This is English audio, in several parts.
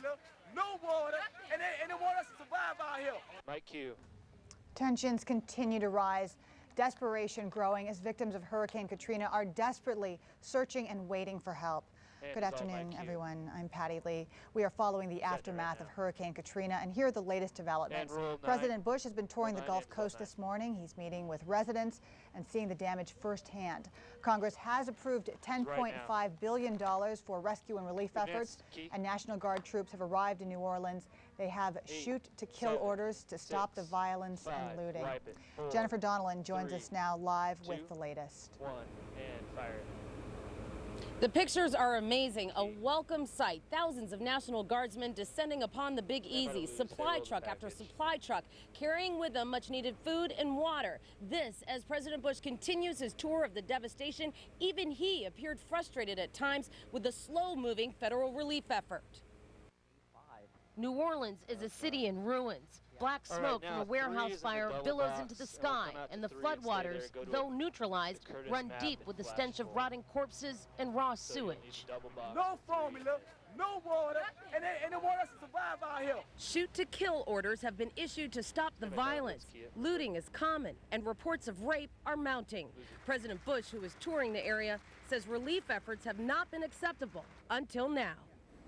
formula, no water, and they want us to survive out here. Mike Q. Tensions continue to rise. Desperation growing as victims of Hurricane Katrina are desperately searching and waiting for help. Good afternoon, everyone. I'm Patty Lee. We are following the aftermath of Hurricane Katrina, and here are the latest developments. President Bush has been touring the Gulf Coast this morning. He's meeting with residents and seeing the damage firsthand. Congress has approved $10.5 billion for rescue and relief efforts, and National Guard troops have arrived in New Orleans. They have shoot-to-kill orders to stop the violence and looting. Jennifer Donnellan joins us now live with the latest. And fire. The pictures are amazing, a welcome sight. Thousands of National Guardsmen descending upon the Big Easy, supply truck after supply truck, carrying with them much needed food and water. This as President Bush continues his tour of the devastation. Even he appeared frustrated at times with the slow-moving federal relief effort. New Orleans is a city in ruins. Black smoke from a warehouse fire billows into the sky, and the floodwaters, though neutralized, run deep with the stench of rotting corpses and raw sewage. No formula, no water, and they want us to survive out here. Shoot-to-kill orders have been issued to stop the violence. Looting is common, and reports of rape are mounting. President Bush, who is touring the area, says relief efforts have not been acceptable until now.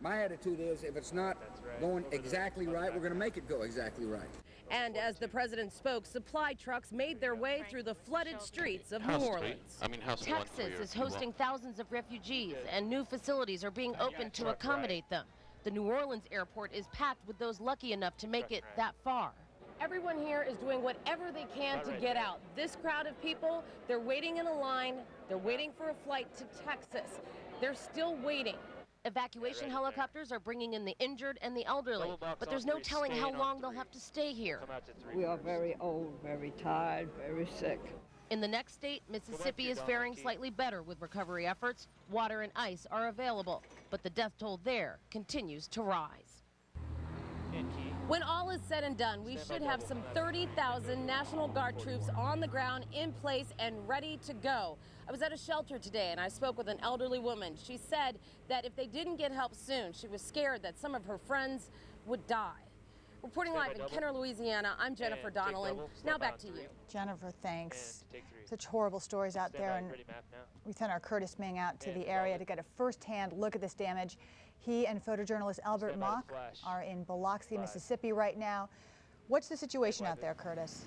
My attitude is if it's not going exactly right, we're going to make it go exactly right. And as the president spoke, supply trucks made their way through the flooded streets of New Orleans. Texas is hosting thousands of refugees, and new facilities are being opened to accommodate them. The New Orleans airport is packed with those lucky enough to make it that far. Everyone here is doing whatever they can to get out. This crowd of people, they're waiting in a line. They're waiting for a flight to Texas. They're still waiting. Evacuation helicopters are bringing in the injured and the elderly, but there's no telling how long they'll have to stay here. We are very old, very tired, very sick. In the next state, Mississippi is faring slightly better with recovery efforts. Water and ice are available, but the death toll there continues to rise. When all is said and done, we should have some 30,000 National Guard troops on the ground, in place and ready to go. I was at a shelter today and I spoke with an elderly woman. She said that if they didn't get help soon, she was scared that some of her friends would die. Reporting live in Kenner, Louisiana, I'm Jennifer Donnellan. Now back to you. Jennifer, thanks. Such horrible stories out there, and we sent our Curtis Ming out to the area to get a first-hand look at this damage. He and photojournalist Albert Mock are in Biloxi, Mississippi right now. What's the situation out there, Curtis?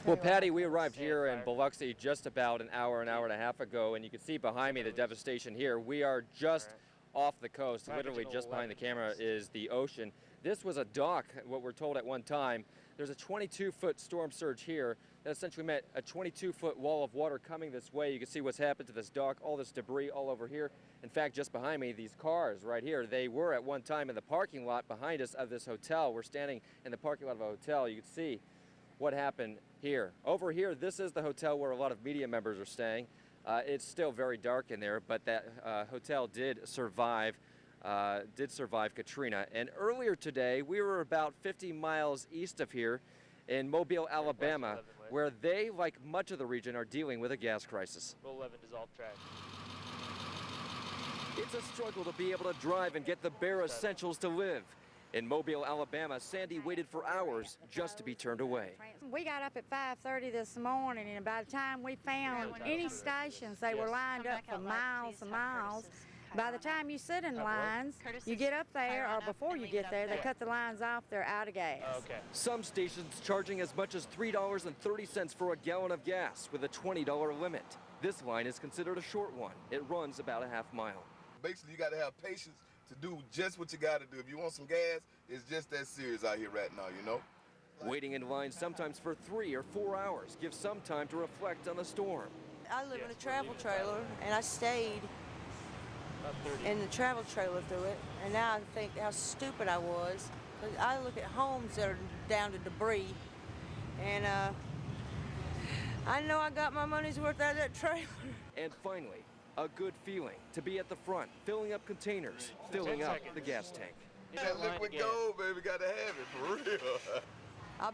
Well, Patty, we arrived here in Biloxi just about an hour and a half ago, and you can see behind me the devastation here. We are just off the coast. Literally just behind the camera is the ocean. This was a dock, what we're told at one time. There's a 22-foot storm surge here that essentially meant a 22-foot wall of water coming this way. You can see what's happened to this dock, all this debris all over here. In fact, just behind me, these cars right here, they were at one time in the parking lot behind us of this hotel. We're standing in the parking lot of a hotel. You can see what happened here. Over here, this is the hotel where a lot of media members are staying. It's still very dark in there, but that hotel did survive Katrina. And earlier today, we were about 50 miles east of here in Mobile, Alabama, where they, like much of the region, are dealing with a gas crisis. It's a struggle to be able to drive and get the bare essentials to live. In Mobile, Alabama, Sandy waited for hours just to be turned away. We got up at 5:30 this morning, and by the time we found any stations, they were lined up for miles and miles. By the time you sit in lines, you get up there, or before you get there, they cut the lines off, they're out of gas. Some stations charging as much as $3.30 for a gallon of gas with a $20 limit. This line is considered a short one. It runs about a half mile. Basically, you got to have patience to do just what you got to do. If you want some gas, it's just that serious out here right now, you know? Waiting in line sometimes for 3 or 4 hours gives some time to reflect on the storm. I live in a travel trailer, and I stayed in the travel trailer through it, and now I think how stupid I was. I look at homes that are down to debris, and I know I got my money's worth out of that trailer. And finally, a good feeling to be at the front, filling up containers, filling up the gas tank. That liquid gold, baby, got to have it, for real. I'll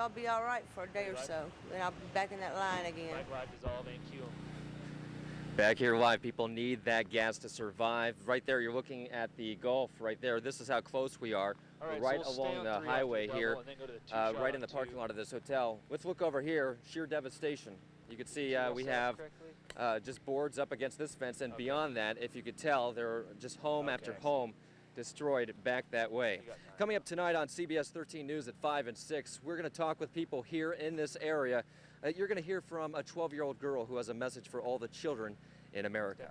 be all right for a day or so, then I'll be back in that line again. Back here live, people need that gas to survive. Right there, you're looking at the Gulf right there. This is how close we are. Right, We're right so we'll along the highway here, right in the parking lot of this hotel. Let's look over here, sheer devastation. You can see we have just boards up against this fence, and beyond that, if you could tell, there are just home after home destroyed back that way. Coming up tonight on CBS 13 News at 5 and 6, we're going to talk with people here in this area. You're going to hear from a 12-year-old girl who has a message for all the children in America.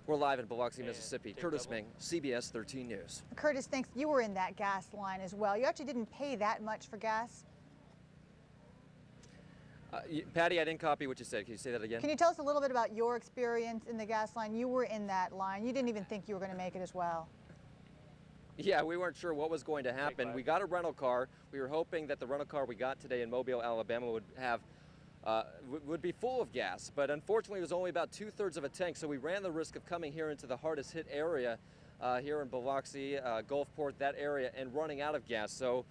We're live in Biloxi, Mississippi. Curtis Ming, CBS 13 News. Curtis, thanks. You were in that gas line as well. You actually didn't pay that much for gas? Patty, I didn't copy what you said. Can you say that again? Can you tell us a little bit about your experience in the gas line? You were in that line. You didn't even think you were going to make it as well. Yeah, we weren't sure what was going to happen. We got a rental car. We were hoping that the rental car we got today in Mobile, Alabama would have would be full of gas, but unfortunately it was only about 2/3 of a tank, so we ran the risk of coming here into the hardest hit area here in Biloxi, Gulfport, that area, and running out of gas. So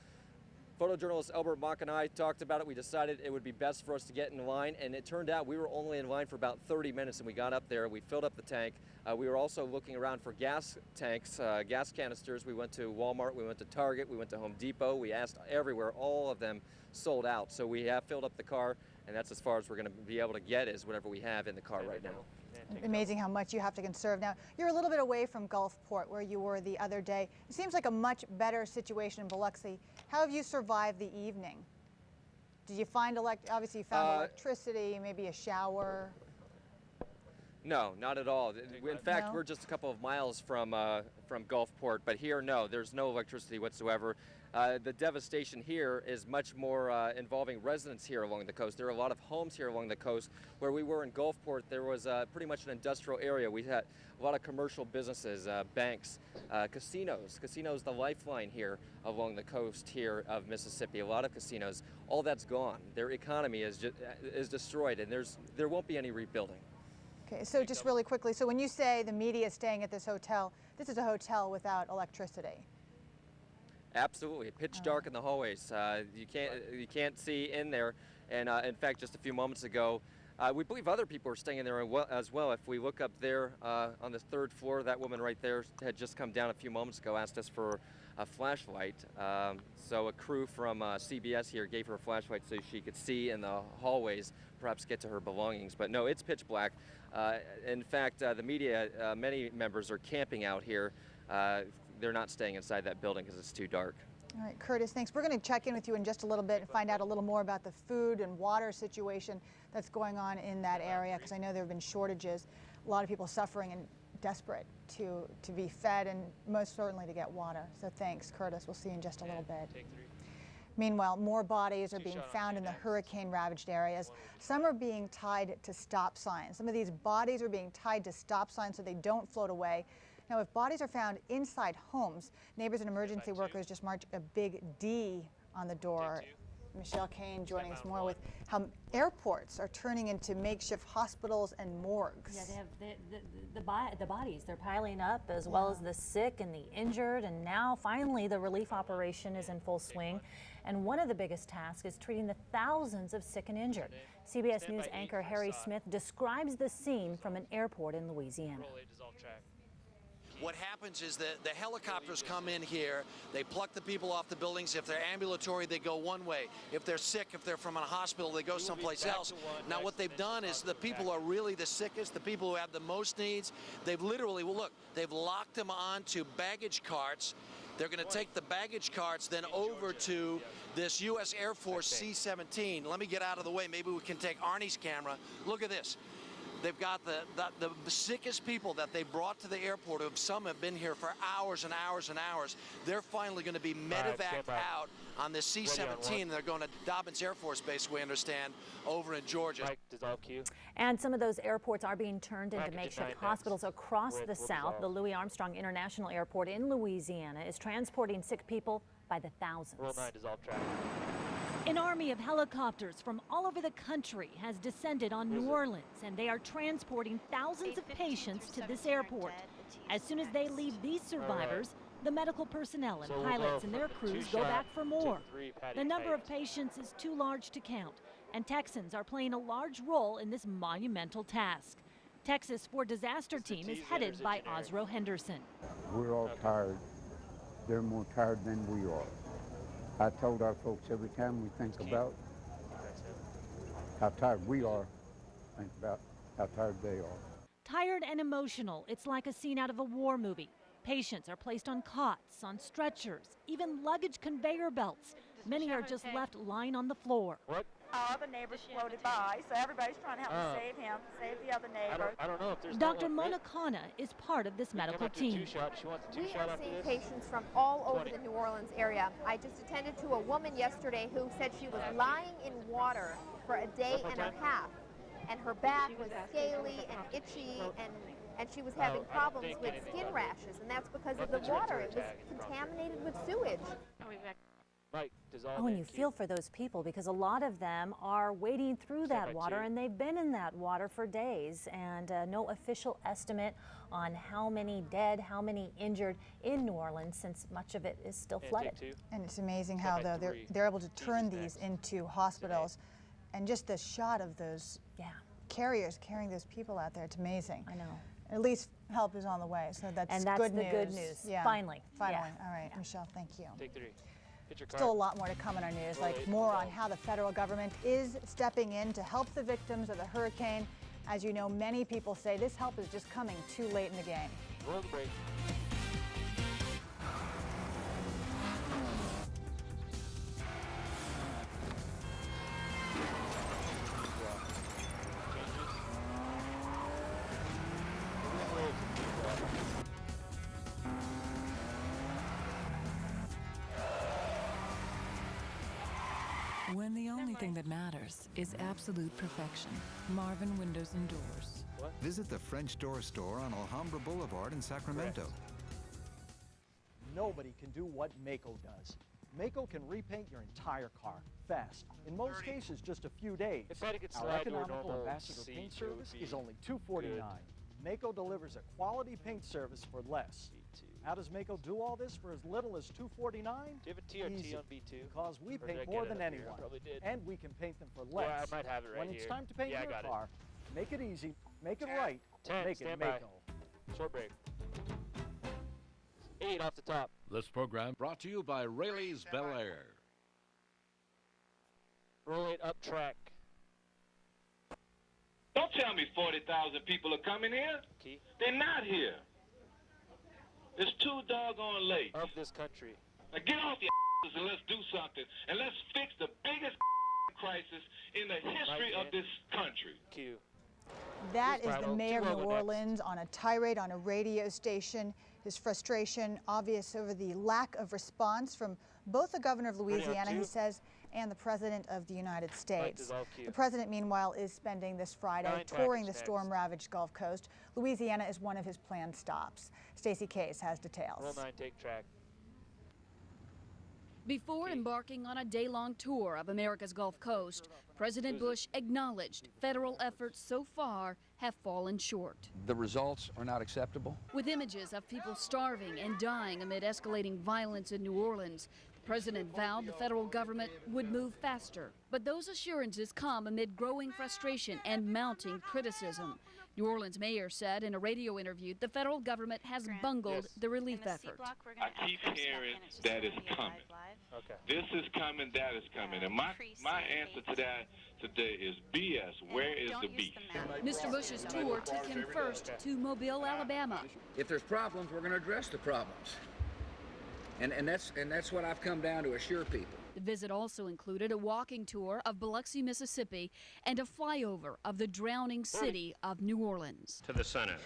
photojournalist Albert Mock and I talked about it. We decided it would be best for us to get in line, and it turned out we were only in line for about 30 minutes, and we got up there, we filled up the tank. We were also looking around for gas tanks, gas canisters. We went to Walmart, we went to Target, we went to Home Depot, we asked everywhere, all of them sold out. So we have filled up the car, and that's as far as we're going to be able to get is whatever we have in the car right now. Amazing how much you have to conserve. Now, you're a little bit away from Gulfport where you were the other day. It seems like a much better situation in Biloxi. How have you survived the evening? Did you find, obviously you found electricity, maybe a shower? No, not at all. In fact, we're just a couple of miles from Gulfport, but here, no, there's no electricity whatsoever. The devastation here is much more involving residents here along the coast. There are a lot of homes here along the coast. Where we were in Gulfport, there was pretty much an industrial area. We had a lot of commercial businesses, banks, casinos. Casinos, the lifeline here along the coast here of Mississippi. A lot of casinos. All that's gone. Their economy is destroyed, and there won't be any rebuilding. Okay, so just really quickly, so when you say the media is staying at this is a hotel without electricity? Absolutely, pitch dark in the hallways. You can't see in there. And in fact, just a few moments ago, we believe other people are staying in there as well. If we look up there on the 3rd floor, that woman right there had just come down a few moments ago, asked us for a flashlight. So a crew from CBS here gave her a flashlight so she could see in the hallways, perhaps get to her belongings. But no, it's pitch black. In fact, the media, many members are camping out here. They're not staying inside that building because it's too dark. All right, Curtis, thanks. We're going to check in with you in just a little bit and find out a little more about the food and water situation that's going on in that area, because I know there have been shortages. A lot of people suffering and desperate to be fed and most certainly to get water. So thanks, Curtis. We'll see you in just a little bit. Meanwhile, more bodies are being found in the hurricane-ravaged areas. Some are being tied to stop signs. Some of these bodies are being tied to stop signs so they don't float away. Now, if bodies are found inside homes, neighbors and emergency workers just march a big D on the door. Michelle Kane joining us more with how airports are turning into makeshift hospitals and morgues. Yeah, they have the bodies. They're piling up, as well as the sick and the injured. And now, finally, the relief operation is in full swing. And one of the biggest tasks is treating the thousands of sick and injured. CBS News anchor Harry Smith describes the scene from an airport in Louisiana. What happens is that the helicopters come in here, they pluck the people off the buildings. If they're ambulatory, they go one way. If they're sick, if they're from a hospital, they go someplace else. Now what they've done is the people who are really the sickest, the people who have the most needs, they've literally, well look, they've locked them onto baggage carts. They're going to take the baggage carts then over to this U.S. Air Force C-17. Let me get out of the way. Maybe we can take Arnie's camera. Look at this. They've got the sickest people that they brought to the airport. Some have been here for hours and hours and hours. They're finally going to be medevaced out on this C-17. They're going to Dobbins Air Force Base, we understand, over in Georgia. And some of those airports are being turned into makeshift hospitals across the South. The Louis Armstrong International Airport in Louisiana is transporting sick people by the thousands. An army of helicopters from all over the country has descended on New Orleans, and they are transporting thousands of patients to this airport. As soon as they leave these survivors, the medical personnel and pilots and their crews go back for more. The number of patients is too large to count, and Texans are playing a large role in this monumental task. Texas 4 disaster team is headed by Osro Henderson. We're all tired. They're more tired than we are. I told our folks every time we think about how tired we are, think about how tired they are. Tired and emotional, it's like a scene out of a war movie. Patients are placed on cots, on stretchers, even luggage conveyor belts. Many are just left lying on the floor. What? Other neighbors floated by, so everybody's trying to help him save him, save the other neighbor. I don't know if there's Dr. Mona Kana is part of this medical team. She wants a We two-shot are after seeing this? patients from all over the New Orleans area. I just attended to a woman yesterday who said she was lying in water for a day and a half, and her back was scaly and itchy, and she was having problems with skin rashes, and that's because of the water. It was contaminated with sewage. Oh, and you feel for those people because a lot of them are wading through that water and they've been in that water for days, and no official estimate on how many dead, how many injured in New Orleans, since much of it is still flooded. And it's amazing how though they're able to turn these into hospitals, and just the shot of those carriers carrying those people out there, it's amazing. I know. At least help is on the way, so that's and that's good the news. good news. Yeah. Finally. Finally. All right, Michelle, thank you. Take 3. Hit your card. Still a lot more to come in our news, like more on how the federal government is stepping in to help the victims of the hurricane. As you know, many people say this help is just coming too late in the game. Roll the break. When the only thing that matters is absolute perfection. Marvin Windows and Doors. Visit the French Door Store on Alhambra Boulevard in Sacramento. Nobody can do what Maaco does. Maaco can repaint your entire car fast. In most cases, just a few days. Our economical ambassador paint service is only $249. Maaco delivers a quality paint service for less. How does Maaco do all this for as little as $249? Do you have a TRT Easy, on B2? because we Or did I paint get more it than up here? anyone, Probably did. and we can paint them for less. Yeah, I might have it right when it's here. time to paint Yeah, I your got it. car, make it easy, make it right, 10, make it stand by. Maaco. Short break. 8 off the top. This program brought to you by Rayleigh's Bel Air. Roll 8 up track. Don't tell me 40,000 people are coming here. Key. They're not here. It's too doggone late. Of this country. Now get off your asses and let's do something. And let's fix the biggest crisis in the history of this country. Q. That is the mayor of New Orleans on a tirade on a radio station. His frustration obvious over the lack of response from both the governor of Louisiana, he says, and the president of the United States. The president, meanwhile, is spending this Friday touring the storm-ravaged Gulf Coast. Louisiana is one of his planned stops. Stacey Case has details. Roll 9, take track. Before embarking on a day-long tour of America's Gulf Coast, President Bush acknowledged federal efforts so far have fallen short. The results are not acceptable. With images of people starving and dying amid escalating violence in New Orleans, the president vowed the federal government would move faster. But those assurances come amid growing frustration and mounting criticism. New Orleans mayor said in a radio interview the federal government has bungled the relief effort. I keep hearing that is coming. Okay. This is coming, that is coming. And my answer to that today is BS. Where is the beef? Mr. Bush's tour took him first to Mobile, Alabama. If there's problems, we're going to address the problems. And that's what I've come down to assure people. The visit also included a walking tour of Biloxi, Mississippi, and a flyover of the drowning city of New Orleans. To the Senate.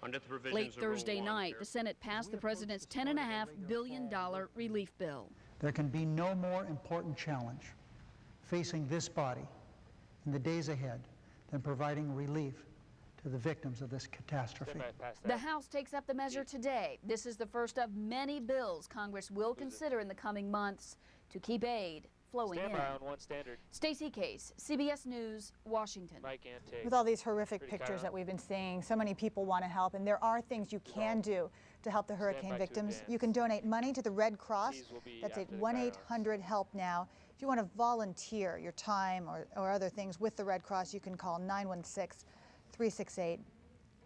Under the provisions Late of Thursday Rule 1, night, the Senate passed the president's $10.5 billion relief bill. There can be no more important challenge facing this body in the days ahead than providing relief to the victims of this catastrophe. The House takes up the measure today. This is the first of many bills Congress will consider in the coming months to keep aid flowing in. Stand by on 1 standard. Stacey Case, CBS News, Washington. Mike and take. With all these horrific pictures that we've been seeing, so many people want to help, and there are things you can do to help the hurricane victims. You can donate money to the Red Cross. That's at 1-800-HELP-NOW. If you want to volunteer your time or other things with the Red Cross, you can call 916-368-8888.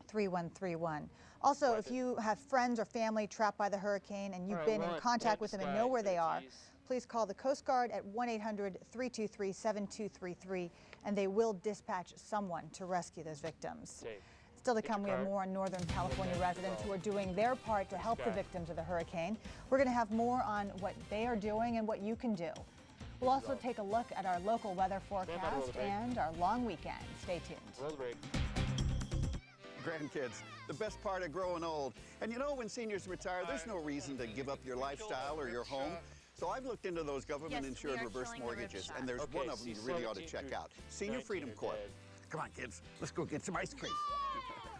3131. Also, if you have friends or family trapped by the hurricane and you've been in contact with them and know where they are, please call the Coast Guard at 1-800-323-7233, and they will dispatch someone to rescue those victims. Still to come, we have more on Northern California residents who are doing their part to help the victims of the hurricane. We're going to have more on what they are doing and what you can do. We'll also take a look at our local weather forecast and our long weekend. Stay tuned. Grandkids, the best part of growing old. And you know, when seniors retire, there's no reason to give up your lifestyle or your home. So I've looked into those government-insured reverse mortgages, and there's one of them you really ought to check out. Senior Freedom Corp. Come on, kids, let's go get some ice cream.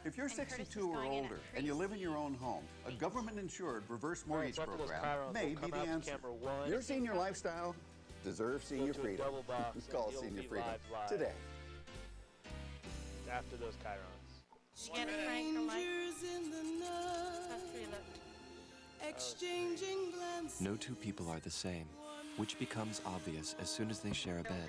If you're 62 or older and you live in your own home, a government-insured reverse mortgage program may be the answer. Your senior lifestyle deserves senior freedom. Call Senior Freedom today. After those chyrons. No two people are the same, which becomes obvious as soon as they share a bed.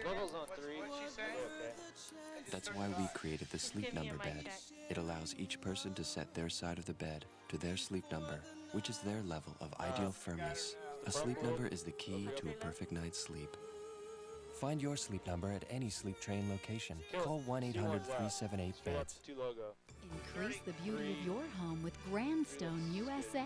That's why we created the Sleep Number bed. It allows each person to set their side of the bed to their sleep number, which is their level of ideal firmness. A sleep number is the key to a perfect night's sleep. Find your sleep number at any Sleep Train location. Call 1-800-378-BEDS. Increase the beauty of your home with Grandstone USA.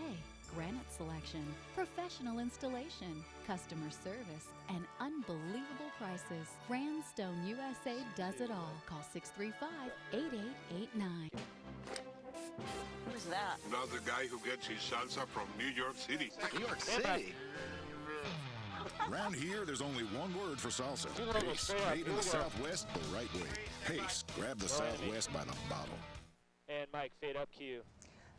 Granite selection, professional installation, customer service, and unbelievable prices. Grandstone USA does it all. Call 635-8889. Who's that? Not the guy who gets his salsa from New York City. New York City? Around here, there's only one word for salsa. Pace. Made in the Southwest the right way. Pace. Grab the Southwest by the bottle. And Mike, fade up cue.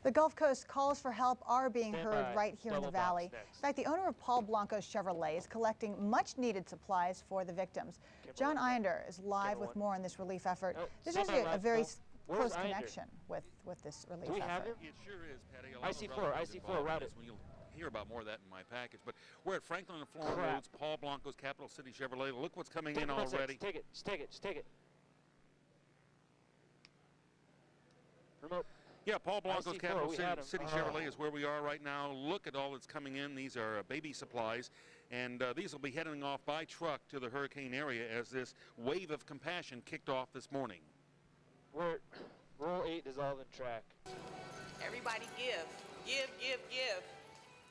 The Gulf Coast calls for help are being heard right here in the valley. In fact, the owner of Paul Blanco's Chevrolet is collecting much-needed supplies for the victims. John Inder is live with more on this relief effort. There's actually a very close connection with this relief effort. It sure is, Patty. IC4, route it. You'll hear about more of that in my package. But we're at Franklin and Florence Roads, Paul Blanco's Capital City Chevrolet. Look what's coming in already. Just take it. Remote. Yeah, Paul Blanco's Capital City Oh. Chevrolet is where we are right now. Look at all that's coming in. These are baby supplies, and these will be heading off by truck to the hurricane area as this wave of compassion kicked off this morning. We're roll 8 dissolve in track. Everybody give.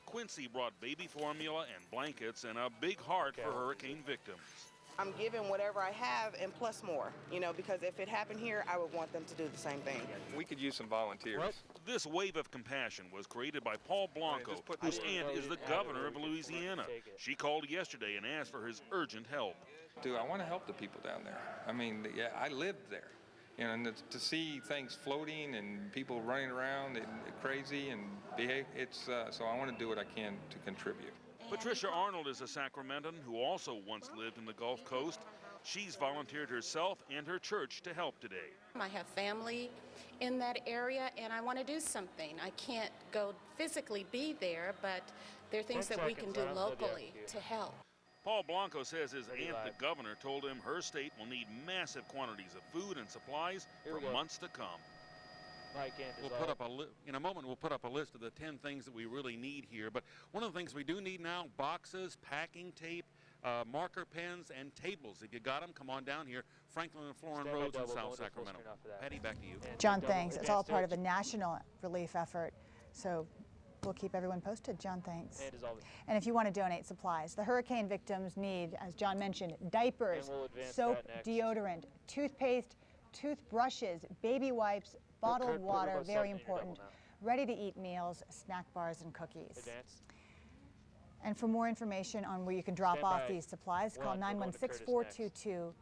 Quincy brought baby formula and blankets and a big heart for hurricane victims. I'm giving whatever I have and plus more, you know, because if it happened here, I would want them to do the same thing. We could use some volunteers. This wave of compassion was created by Paul Blanco, whose aunt is the governor of Louisiana. She called yesterday and asked for his urgent help. Dude, I want to help the people down there. I mean, yeah, I lived there. You know, and to see things floating and people running around and crazy and behave, so I want to do what I can to contribute. Patricia Arnold is a Sacramentan who also once lived in the Gulf Coast. She's volunteered herself and her church to help today. I have family in that area and I want to do something. I can't go physically be there, but there are things that we can do locally to help. Paul Blanco says his aunt, the governor, told him her state will need massive quantities of food and supplies for months to come. We'll put up in a moment, we'll put up a list of the 10 things that we really need here. But one of the things we do need now, boxes, packing tape, marker pens, and tables. If you got them, come on down here. Franklin and Florence Roads in South Sacramento. Patty, back to you. John, thanks. It's all part of a national relief effort. So we'll keep everyone posted. John, thanks. And if you want to donate supplies, the hurricane victims need, as John mentioned, diapers, soap, deodorant, toothpaste, toothbrushes, baby wipes, bottled water, very important, ready-to-eat meals, snack bars, and cookies. And for more information on where you can drop off these supplies, call 916-422-2000.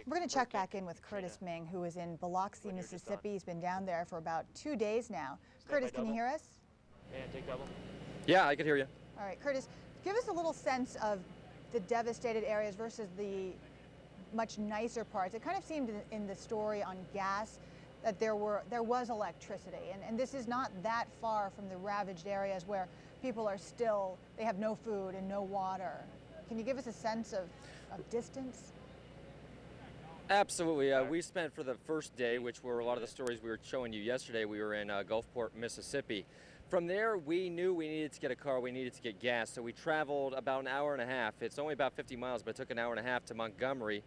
We're going to check back in with Curtis Ming, who is in Biloxi, Mississippi. He's been down there for about 2 days now. Curtis, can you hear us? And take double. Yeah, I can hear you. All right, Curtis, give us a little sense of the devastated areas versus the much nicer parts. It kind of seemed in the story on gas that there was electricity, and this is not that far from the ravaged areas where people are still, they have no food and no water. Can you give us a sense of distance? Absolutely. We spent for the first day, which were a lot of the stories we were showing you yesterday, we were in Gulfport, Mississippi. From there, we knew we needed to get a car, we needed to get gas, so we traveled about an hour and a half. It's only about 50 miles, but it took an hour and a half to Montgomery,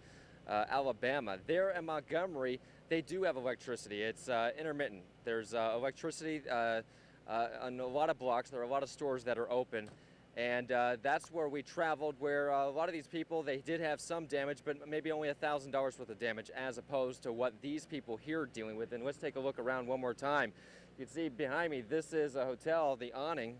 Alabama. There in Montgomery, they do have electricity. It's intermittent. There's electricity on a lot of blocks. There are a lot of stores that are open. And that's where we traveled, where a lot of these people, they did have some damage, but maybe only $1,000 worth of damage, as opposed to what these people here are dealing with. And let's take a look around one more time. You can see behind me, this is a hotel. The awning,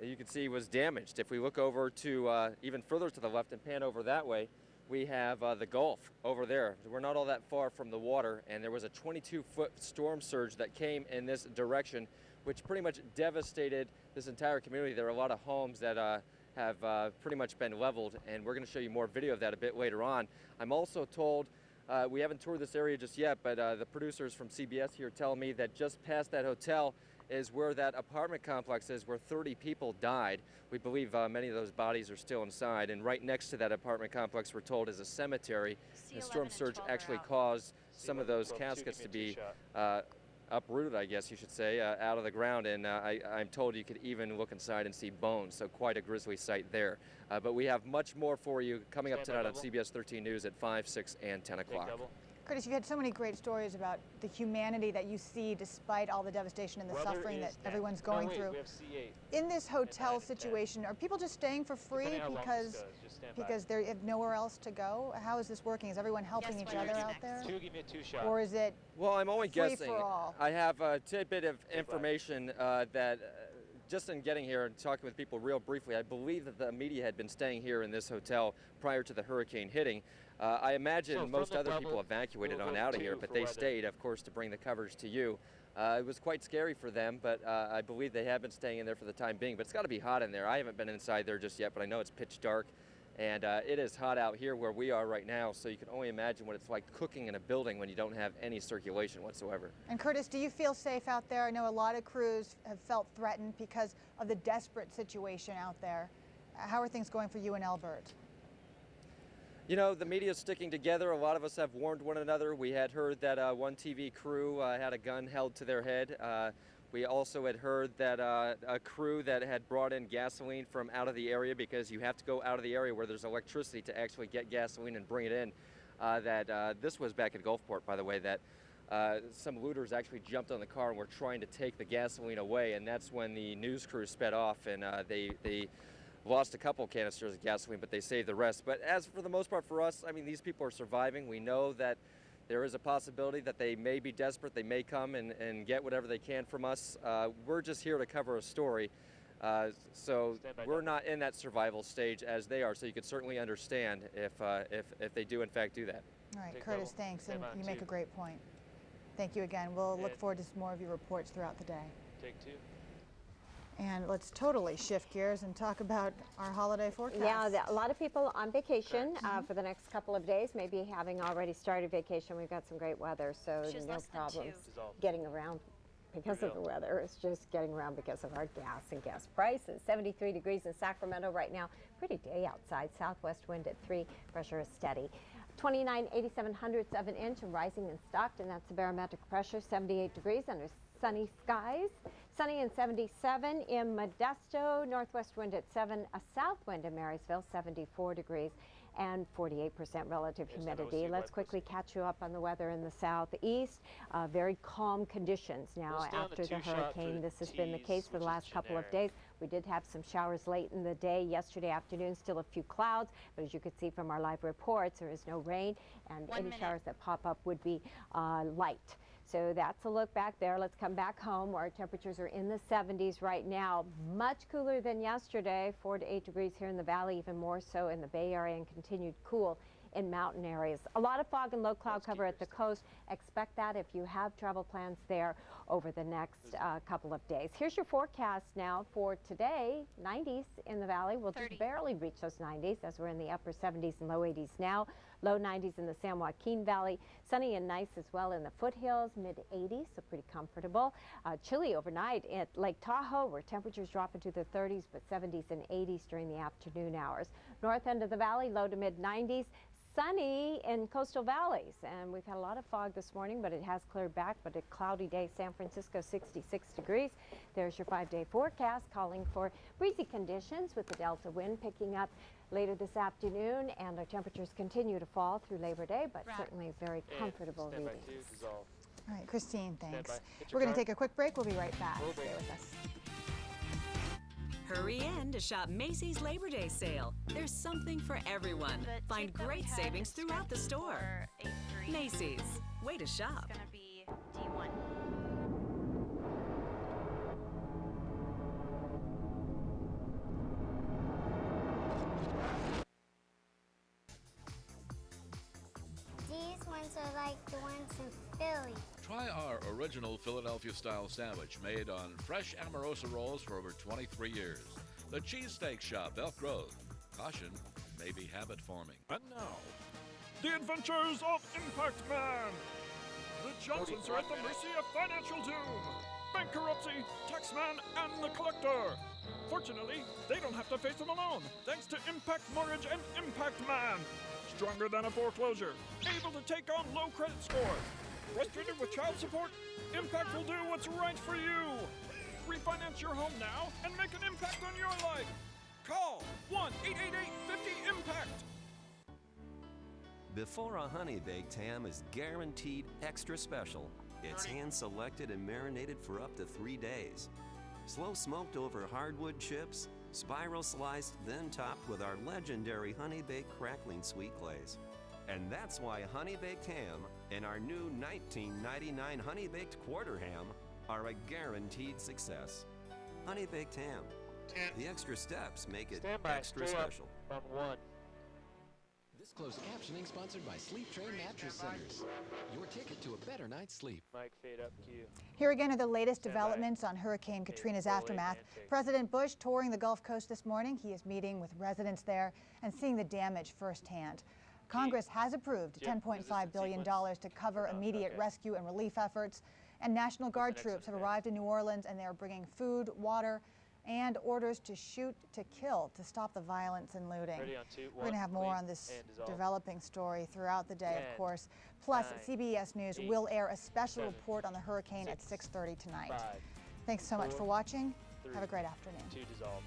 you can see, was damaged. If we look over to even further to the left and pan over that way, we have the Gulf over there. We're not all that far from the water, and there was a 22-foot storm surge that came in this direction, which pretty much devastated this entire community. There are a lot of homes that have pretty much been leveled, and we're going to show you more video of that a bit later on. I'm also told, we haven't toured this area just yet, but the producers from CBS here tell me that just past that hotel is where that apartment complex is, where 30 people died. We believe many of those bodies are still inside, and right next to that apartment complex, we're told, is a cemetery. The storm surge actually caused some of those caskets to be uprooted, I guess you should say, out of the ground, and I'm told you could even look inside and see bones, so quite a grisly sight there. But we have much more for you coming up tonight on CBS 13 News at 5, 6, and 10 o'clock. Curtis, you've had so many great stories about the humanity that you see despite all the devastation and the suffering that everyone's going through. In this hotel situation, are people just staying for free because they have nowhere else to go? How is this working? Is everyone helping each other out there? Or is it Well, I'm only free guessing. for all? I have a tidbit of information that just in getting here and talking with people real briefly, I believe that the media had been staying here in this hotel prior to the hurricane hitting. I imagine most other people evacuated on out of here, but they stayed, of course, to bring the coverage to you. It was quite scary for them, but I believe they have been staying in there for the time being. But it's got to be hot in there. I haven't been inside there just yet, but I know it's pitch dark. And it is hot out here where we are right now, so you can only imagine what it's like cooking in a building when you don't have any circulation whatsoever. And Curtis, do you feel safe out there? I know a lot of crews have felt threatened because of the desperate situation out there. How are things going for you and Albert? You know, the media is sticking together. A lot of us have warned one another. We had heard that one TV crew had a gun held to their head. We also had heard that a crew that had brought in gasoline from out of the area, because you have to go out of the area where there's electricity to actually get gasoline and bring it in, this was back at Gulfport, by the way, that some looters actually jumped on the car and were trying to take the gasoline away, and that's when the news crew sped off, and they lost a couple canisters of gasoline, but they saved the rest. But as for the most part for us, I mean, these people are surviving. We know that there is a possibility that they may be desperate. They may come and get whatever they can from us. We're just here to cover a story. So we're not in that survival stage as they are, so you could certainly understand if they do in fact do that. All right, Curtis, thanks, and you make a great point. Thank you again. We'll look forward to some more of your reports throughout the day. Take two. And let's totally shift gears and talk about our holiday forecast. Yeah, a lot of people on vacation for the next couple of days, maybe having already started vacation. We've got some great weather, so no problems getting around because of the weather. It's just getting around because of our gas and gas prices. 73 degrees in Sacramento right now. Pretty day outside. Southwest wind at 3. Pressure is steady. 29/87 of an inch and rising in Stockton. That's the barometric pressure. 78 degrees under sunny skies. Sunny and 77 in Modesto. Northwest wind at 7. A south wind in Marysville. 74 degrees and 48% relative humidity. Let's quickly catch you up on the weather in the southeast. Very calm conditions now after the hurricane. This has been the case for the last couple of days. We did have some showers late in the day. Yesterday afternoon, still a few clouds, but as you can see from our live reports, there is no rain, and any showers that pop up would be light. So that's a look back there. Let's come back home where our temperatures are in the 70s right now. Much cooler than yesterday, 4 to 8 degrees here in the valley, even more so in the Bay Area, and continued cool in mountain areas. A lot of fog and low cloud cover at the coast. Expect that if you have travel plans there over the next couple of days. Here's your forecast now for today. 90s in the valley. We'll just barely reach those 90s as we're in the upper 70s and low 80s now. Low 90s in the San Joaquin Valley. Sunny and nice as well in the foothills. Mid 80s, so pretty comfortable. Chilly overnight at Lake Tahoe, where temperatures drop into the 30s, but 70s and 80s during the afternoon hours. North end of the valley, low to mid 90s. sunny in coastal valleys, and we've had a lot of fog this morning, but it has cleared back. But a cloudy day. San Francisco 66 degrees. There's your 5-day forecast, calling for breezy conditions with the Delta wind picking up later this afternoon, and our temperatures continue to fall through Labor Day, but certainly very comfortable readings. All right, Christine, thanks. We're going to take a quick break. We'll be right back. Stay with us. Hurry in to shop Macy's Labor Day sale. There's something for everyone. Find great savings throughout the store. Macy's, way to shop. It's going to be D1. These ones are like the ones in Philly. Try our original Philadelphia-style sandwich made on fresh Amorosa rolls for over 23 years. The Cheesesteak Shop, Elk Grove. Caution, may be habit-forming. And now, the adventures of Impact Man. The Johnsons are at the mercy of financial doom, bankruptcy, taxman, and the collector. Fortunately, they don't have to face it alone, thanks to Impact Mortgage and Impact Man. Stronger than a foreclosure, able to take on low credit score. Frustrated with child support? Impact will do what's right for you. Refinance your home now and make an impact on your life. Call 1-888-50-IMPACT. Before a honey baked ham is guaranteed extra special, it's hand-selected and marinated for up to 3 days. Slow smoked over hardwood chips, spiral sliced, then topped with our legendary honey baked crackling sweet glaze. And that's why honey baked ham and our new $19.99 honey baked quarter ham are a guaranteed success. Honey baked ham. The extra steps make it extra special. On 1. This closed captioning sponsored by Sleep Train Mattress Centers. Your ticket to a better night's sleep. Mike, fade up, cue. Here again are the latest developments on Hurricane Katrina's aftermath. President Bush touring the Gulf Coast this morning. He is meeting with residents there and seeing the damage firsthand. Congress has approved $10.5 billion to cover immediate rescue and relief efforts. And National Guard troops have arrived in New Orleans, and they are bringing food, water, and orders to shoot to kill to stop the violence and looting. We're going to have more on this developing story throughout the day, of course. Plus, CBS News will air a special report on the hurricane at 6:30 tonight. Thanks so much for watching. Have a great afternoon. 2 dissolved.